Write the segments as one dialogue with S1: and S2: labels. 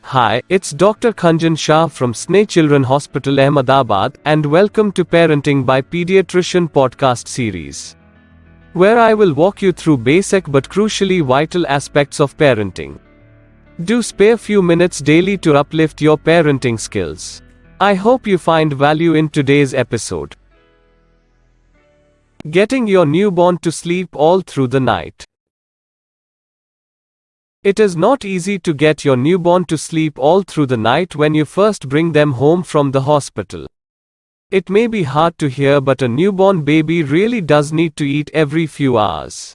S1: Hi, it's Dr. Khanjan Shah from Sneh Children Hospital, Ahmedabad, and welcome to Parenting by Pediatrician podcast series, where I will walk you through basic but crucially vital aspects of parenting. Do spare few minutes daily to uplift your parenting skills. I hope you find value in today's episode. Getting your newborn to sleep all through the night. It is not easy to get your newborn to sleep all through the night when you first bring them home from the hospital. It may be hard to hear, but a newborn baby really does need to eat every few hours.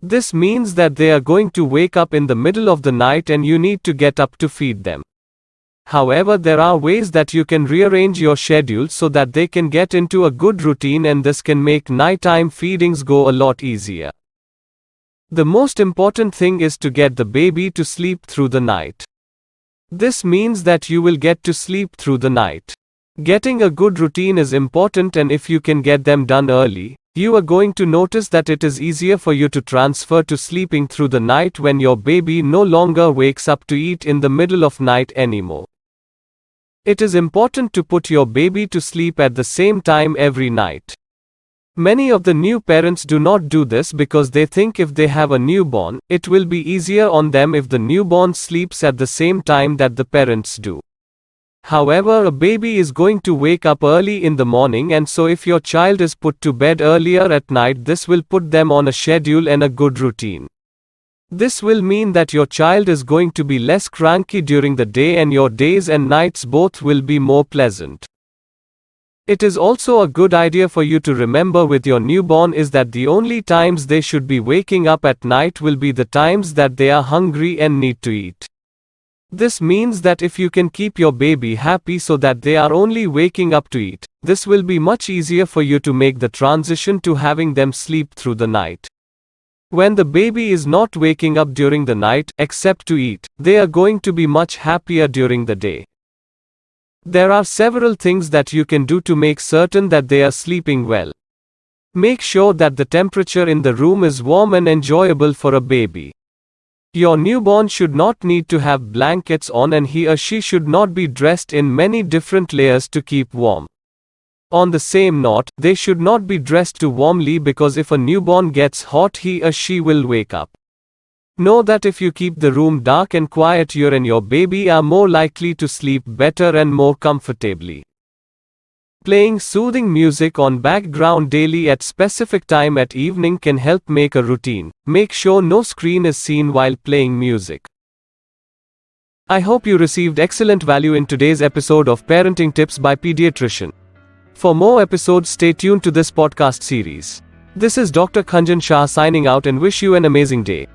S1: This means that they are going to wake up in the middle of the night and you need to get up to feed them. However, there are ways that you can rearrange your schedule so that they can get into a good routine, and this can make nighttime feedings go a lot easier. The most important thing is to get the baby to sleep through the night. This means that you will get to sleep through the night. Getting a good routine is important, and if you can get them done early, you are going to notice that it is easier for you to transfer to sleeping through the night when your baby no longer wakes up to eat in the middle of night anymore. It is important to put your baby to sleep at the same time every night. Many of the new parents do not do this because they think if they have a newborn, it will be easier on them if the newborn sleeps at the same time that the parents do. However, a baby is going to wake up early in the morning, and so if your child is put to bed earlier at night, this will put them on a schedule and a good routine. This will mean that your child is going to be less cranky during the day, and your days and nights both will be more pleasant. It is also a good idea for you to remember with your newborn is that the only times they should be waking up at night will be the times that they are hungry and need to eat. This means that if you can keep your baby happy so that they are only waking up to eat, this will be much easier for you to make the transition to having them sleep through the night. When the baby is not waking up during the night, except to eat, they are going to be much happier during the day. There are several things that you can do to make certain that they are sleeping well. Make sure that the temperature in the room is warm and enjoyable for a baby. Your newborn should not need to have blankets on, and he or she should not be dressed in many different layers to keep warm. On the same note, they should not be dressed too warmly because if a newborn gets hot, he or she will wake up. Know that if you keep the room dark and quiet, you and your baby are more likely to sleep better and more comfortably. Playing soothing music on background daily at specific time at evening can help make a routine. Make sure no screen is seen while playing music. I hope you received excellent value in today's episode of Parenting Tips by Pediatrician. For more episodes, stay tuned to this podcast series. This is Dr. Khanjan Shah signing out and wish you an amazing day.